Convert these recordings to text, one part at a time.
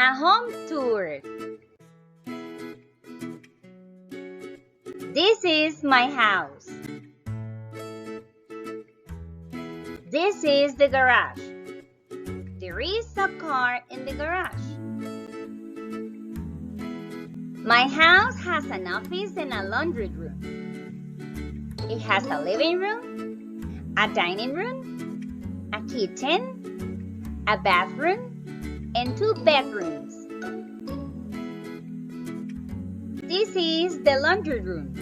A home tour. This is my house. This is the garage. There is a car in the garage. My house has an office and a laundry room. It has a living room, a dining room, a kitchen, a bathroom, and 2 bedrooms. This is the laundry room.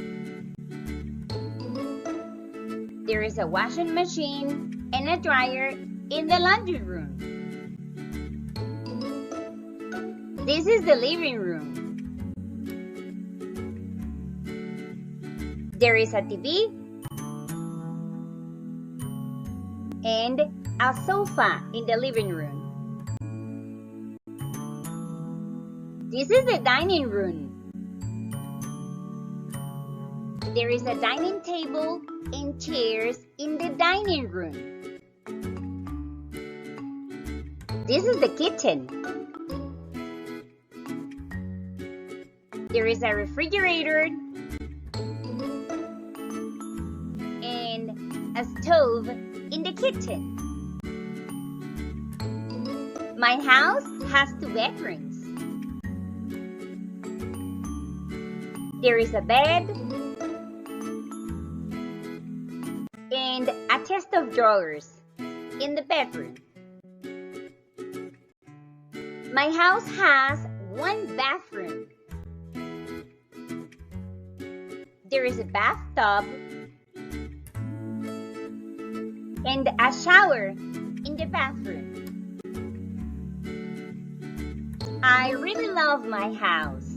There is a washing machine and a dryer in the laundry room. This is the living room. There is a TV and a sofa in the living room. This is the dining room. There is a dining table and chairs in the dining room. This is the kitchen. There is a refrigerator and a stove in the kitchen. My house has 2 bedrooms. There is a bed and a chest of drawers in the bedroom. My house has 1 bathroom. There is a bathtub and a shower in the bathroom. I really love my house.